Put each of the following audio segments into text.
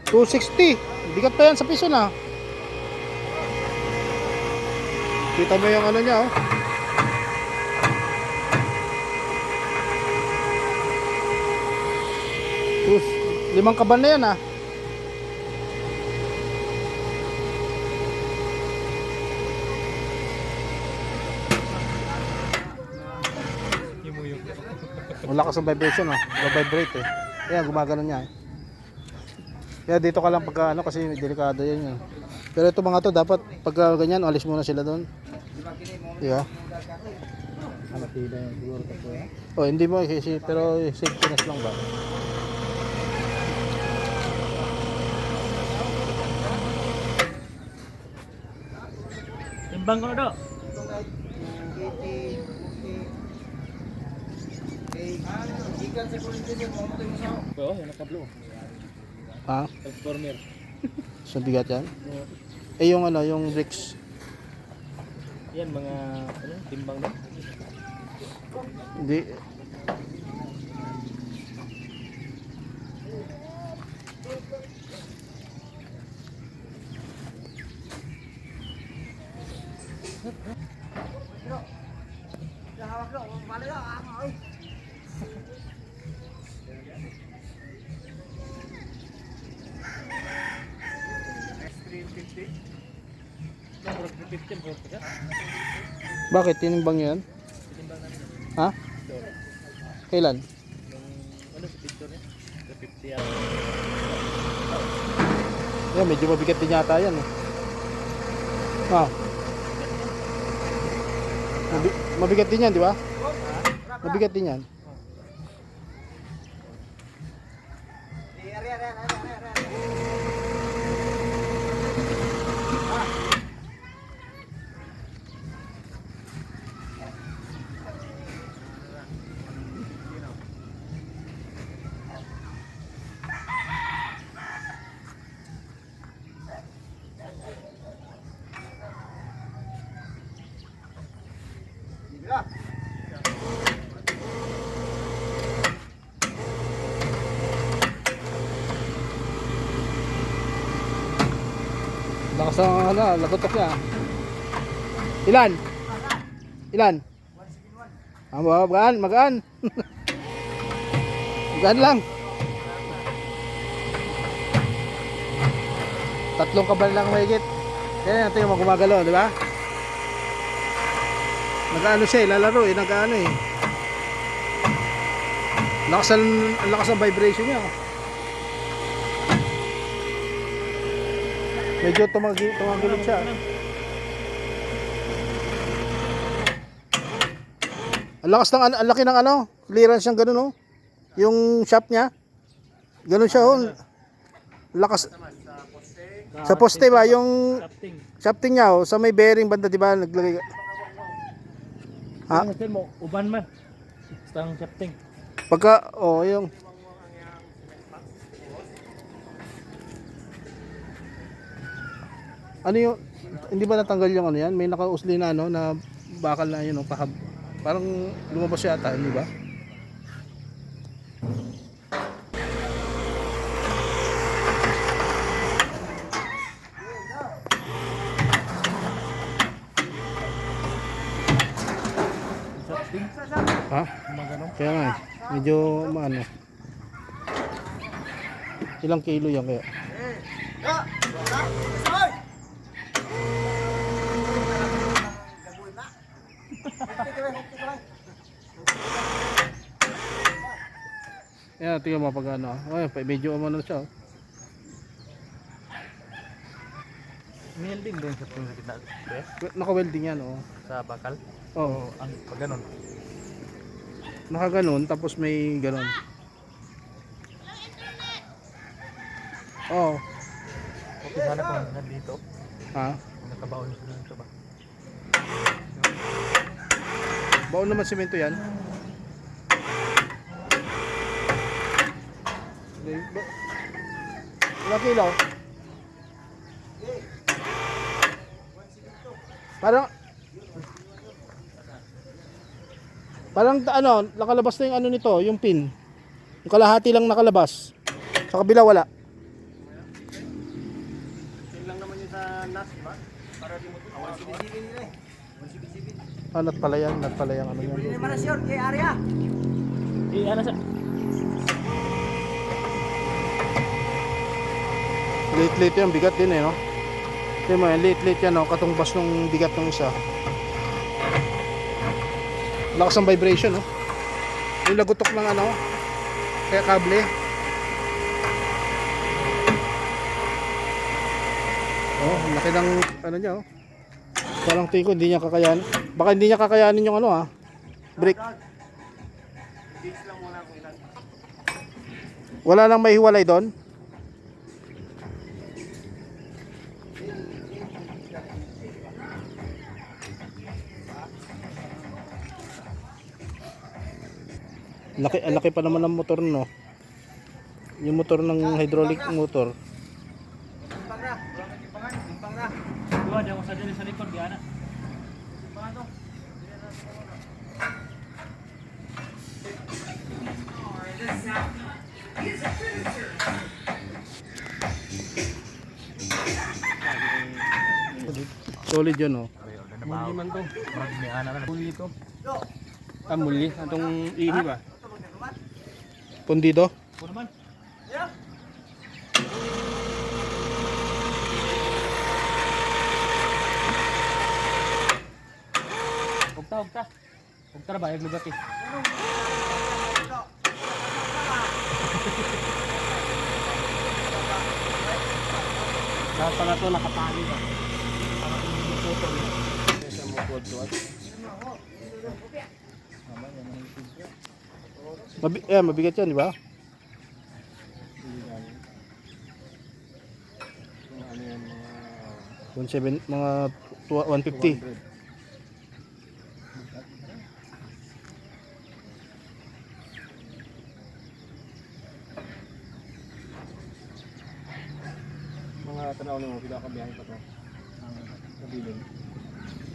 260. Bigat pa yan sa piso na. Kita mo yung ano niya, oh. Tus, 5 kaban na yan, ah. Malakas ang vibration, ah. Vibrate eh. Ayan, gumagano niya eh. Kaya dito ka lang pagka ano kasi delikado yan eh. Pero ito mga to dapat pagka ganyan alis muna sila doon. Diba? Ano tila yung siguro ito ya? Oh, hindi mo kasi pero safety nest lang ba? Timbang ko na do. Oo, yan ang kablo. Ha? Transformer. So bigat yan? Eh yung ano, yung bricks. Yan mga ano, timbang na. Hindi. Bakit tinimbang yan? Timbang namin. Ha? Kailan? Yung ano sa picture niya? Sa 50 yan. Yan, medyo mabigat din yata yan eh. Ah. Mabigat din yan, di ba? Mabigat din yan. Lakas ang ano, lagotok niya. Ilan? Ilan? Magaan, magaan. Magaan lang. 3 kabal lang mahigit. Kaya natin yung gumagalaw, di ba? Nag-ano siya, lalaro eh, nag-ano eh. Lakas ang vibration niya. Medyo tumagilid siya. Ang lakas ng ang laki ng ano, clearance siyang ganun oh. Yung shop niya. Ganun siya oh. Lakas sa poste ba yung shafting niya oh, sa may bearing banda di ba naglagay. Ha? Ano mo uban man. Stang shafting. Pagka oh yung ano yung hindi ba natanggal yung ano yan? May nakausli na ano na bakal na yun oh, pahab. Parang lumabas yata, hindi ba? Shafting. Ha? Magano? Kaya nga, medyo maano. Ilang kilo yan kaya? Yan, tingnan mo pag ano. Ay, medyo umano siya. Oh. Welding din sa pang kita. Naka-welding yan, oh. Sa bakal. Oh, Ang pag ganon. naka-ganon tapos may ganon. Oh, Okay sana kung nandito. ha? Nakabaon sila nito ba? Baon naman semento yan. Ilang kilo? Parang ano, nakalabas na yung ano nito, yung pin. Yung kalahati lang nakalabas. Sa kabila wala. Ah, nut pala yan ano yan. Ano sa? Late yan, bigat din eh, no? Tingnan mo yan, late yan, no? Katumbas nung bigat ng isa. Lakas ng vibration, no? Yung lagutok ng ano, kaya kable. Oh, ang laki ng ano niya, oh. Parang tingin ko hindi niya kakayanin. Baka hindi niya kakayanin yung ano, ah. Brake. Wala lang may hiwalay doon. Laki pa naman ng motor, no. Yung motor ng hydraulic motor. Dua dia usah dari sa likod di ana. Solid yun, oh. Muli man to. Marami ni ana na muli to. Ah, muli atong ihi ba? Pundido. Ko naman. Ugta na ba yung lugat eh. Lahat pala to nakapali ba? Para kung hindi putol. Sa mo putol. Mabigat yan, di ba? Ano yan 17, mga 150. mga tanaw ni mo pinakabiyahe pa to. Ang kabiling.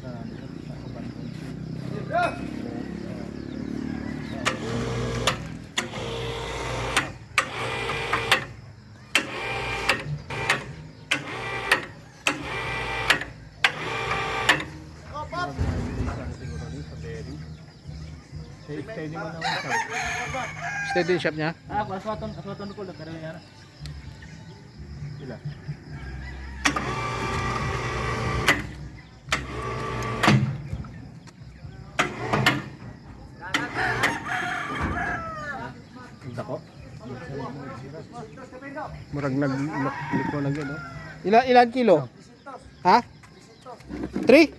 Sa kaban ko. Steady mo na ako. Steady yung shop niya. Aswaton ko lang karami yan. Sila. Dako. Murag nagliko lang yun, no? Ilan kilo? Ha? 3?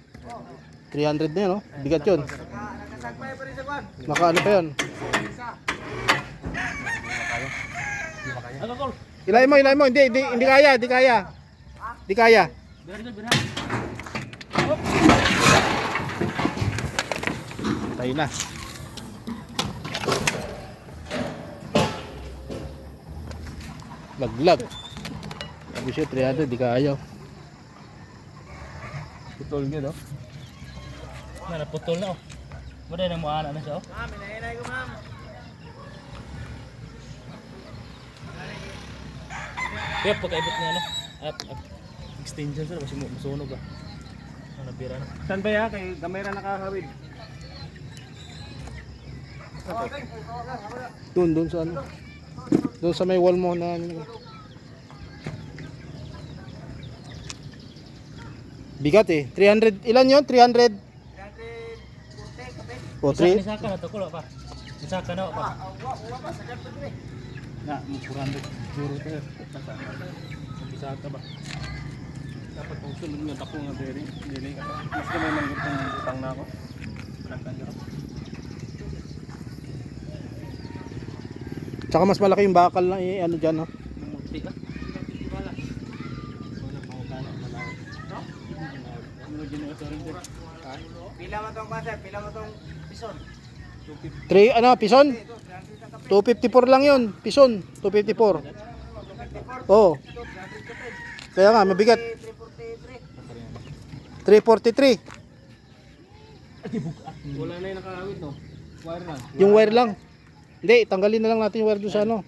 300 na yun, no? Bigat yun. Nakaano pa yun? Ilayin mo. Hindi kaya. Di kaya. Tayo na. Laglag. Sabi siya 300, di kaya. Putol yun, no? Naputol na, oh. Wala na mo ana na siya, oh. Ma'am, inainay ko, ma'am. Kaya pagkaibot niya, no? At extension sila kasi masunog, ah. Nabira na. Saan ba ya? Kay kamera nakakawid. Doon sa ano. Doon sa may wall mo na ano. Bigat eh. 300. Ilan yun? 300? 340 kapit. O 3? Nisaka na to, kulo pa. Nisaka na, pa. Uwa pa, sagad pa dire. Na, murando. Puro to. Nisaka ba? Dapat kung sunod nga ako nga diri. Mas ka may manggutang utang na ako. Tsaka mas malaki yung bakal na ano dyan, no? Munti ka? Pila mo tong concept, pila mo tong pison. 3, ano, pison? 254 lang yun, pison. 254. Oo. Kaya nga, mabigat. 343. Wala na yung nakakawid, no? Wire lang. Yung wire lang. Hindi, tanggalin na lang natin yung wire doon sa ano.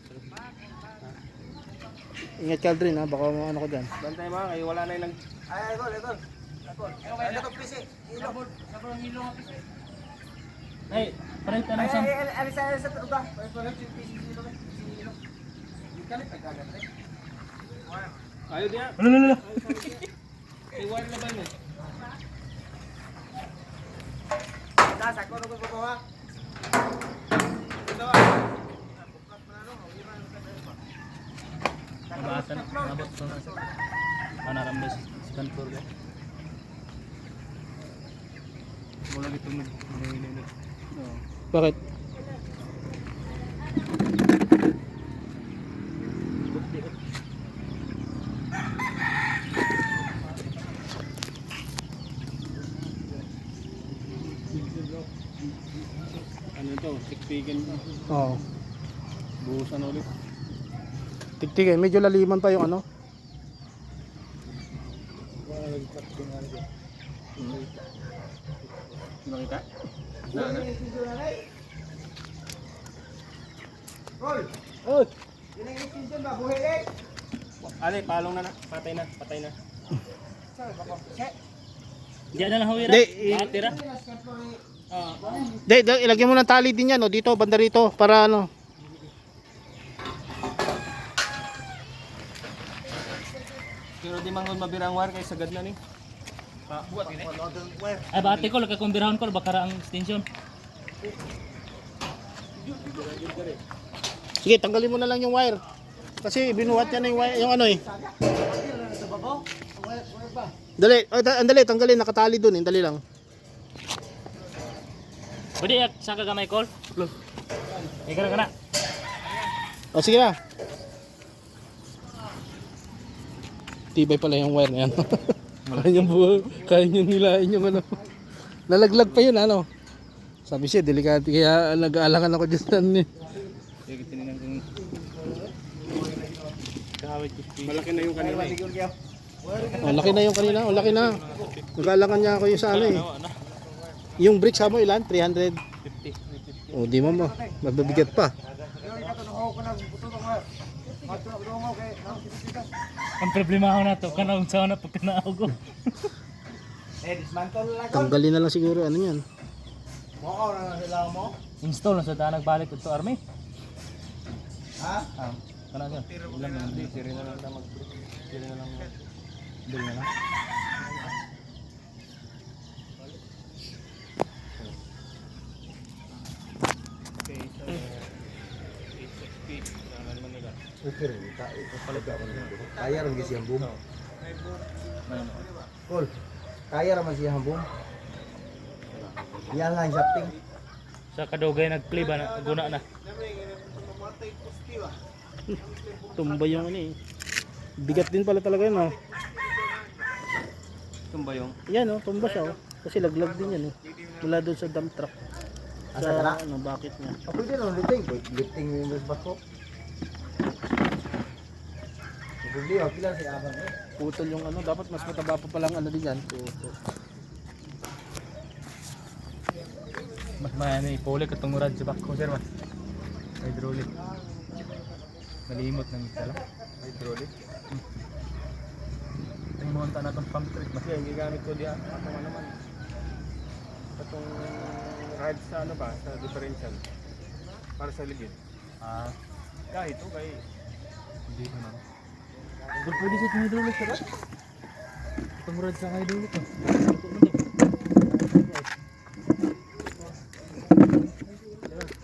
Ingat ka Aldrin, ha, baka ano ka dyan. Bantay mga kayo, wala na yung Ay, idol. Ano itong pisi? Ilo. Ay, palit na Ay, sa... alis sa turuga. Palit yung pisi ilo. Ilo. Hindi ka lang nagkagat eh. Ayaw niya. Lalo. Ay, wire na ba yun? Nasa ko nung babawa. Ito. Mabatan, nabot ko na sa... Panarambes, second floor ka. Wala dito nag... Bakit? Ano to? Tiktikin pa. Oo. Buhusan ulit. Tiktik medyo laliman pa yung ano. Nakita? Roll. Oh, Yun ang extension ba? Buhay eh. Ali, palong na na. Patay na, patay na. Saan ba ko? Set. Diyan na lang huwira. Di, Tira. ilagyan mo ng tali din yan, oh, dito, banda rito, para ano. Pero di mangon mabirang wire kay sagad na ni. Buat ini. Ay, bati ko, lagkakumbirahon ko, bakara ang extension. Sige, tanggalin mo na lang yung wire. Kasi binuhat yan yung wire, yung ano eh. Dali, andali, tanggalin, nakatali dun, dali lang. Pwede, saan ka gamay, call? Ikaw na ka na. O sige na. Tibay pala yung wire na yan. Kaya niyong nilain yung ano. Nalaglag pa yun ano. Sabi siya, delikado. Kaya nag-aalangan ako dyan. Sige, tininan kong kahawit ko. Malaki na yung kanina. Oh, laki na yung kanina. Oh, laki na. Nag-aalangan niya ako yung sa ano eh. Yung bricks mo ilan? 300? 50. Oh, di mo mo. Mabibigat pa. Ang problema ko na to, kanang sa na pagkanaaw ko. Dismantle lang ko. Tanggalin na lang siguro ano yan. Makaw na sila mo. Install na sa tanang balik ito, army. Ha? Kana siya. Ilan na hindi. Siri na lang mag Siri na lang. Bill na lang. Okay, so 860. Naman naman nila. Kaya rin siya boom. Cool. Kaya raman siya boom. Yan lang shafting. Sa kadugay nag-play ba na, guna na. Tumba yung ano eh. Bigat din pala talaga yun oh. Tumba yung Yan oh, tumba siya oh. Kasi laglag din yan eh. Mula doon sa dump truck. Sa ano, bakit niya. Pwede na lifting. Lifting yung basko. Pwede yung kailan si Abang eh. Putol yung ano, dapat mas mataba pa palang ano din yan. Mas may ipulik at tungurad sa back ko, sir ba? Hydraulic. Nalimot ng isa lang. hydraulic. Yung monta na itong pump trick ba? Kasi ang gigamit ko diyan, ako nga naman. Itong ride sa ano ba, sa differential. Para sa ligid. Ah, Kahit ito kay hindi ko na. Pwede sa itong hydraulic, sir ba? Tungurad sa hydraulic ba?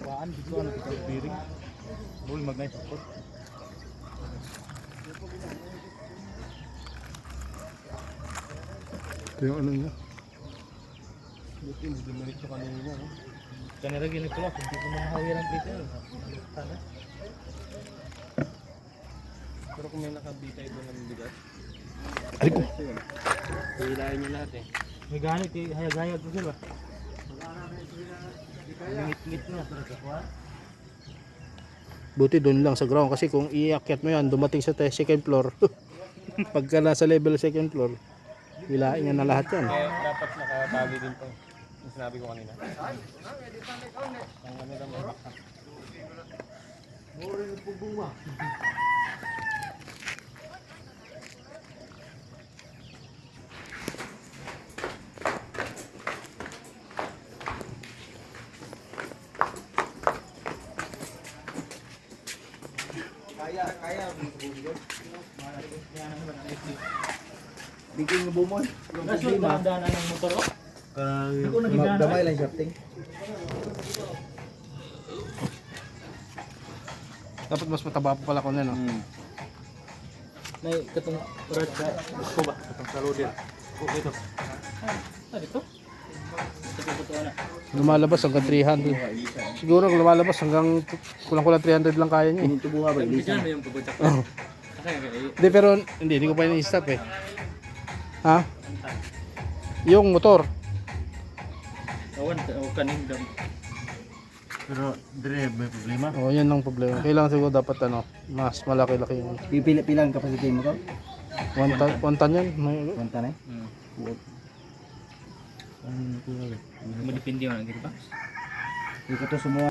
Waan, dito ano ito, bearing. Bul, mag-night support. Ito yung ano niya. buti hindi dumiretso kanina. No? Kanira gini pula, hindi ko mahawir ang kita. Sana. Pero kung may nakabitay doon ng bigat, Ay ko. hilahin niyo lahat eh. May ganit, hayag-hayag ko sila. Ngit-ngit na sa kuha. Buti doon lang sa ground kasi kung iakyat mo yan, dumating sa second floor. Pagka nasa level second floor, hilain niya na lahat yan. Kaya dapat nakatali din to. Yung sinabi ko kanina. Ang ano daw mga baksak. Bigyan ng bumol. Kaso daanan ng motor oh. Ako nagigana. Damay lang shafting. Dapat mas mataba pa pala ko na, no? May katong rad sa ko ba? Katong sa loader. Okay to. Ah, dito? Ito na. Lumalabas hanggang 300. Siguro kung lumalabas hanggang kulang-kulang 300 lang kaya niya. Tubuha ba? Diyan mo yung pabudyak. Oh. Hindi, pero hindi ko pa ini-stop eh. Ha? Yung motor. Awan, kaning dam. Pero dire may problema. Oh, yan ang problema. Kailangan siguro dapat mas malaki-laki yung Pilang capacity mo ko? 1 ton yan. Kwenta na eh. Madepende man gitu pa. Ikaw to sumuha.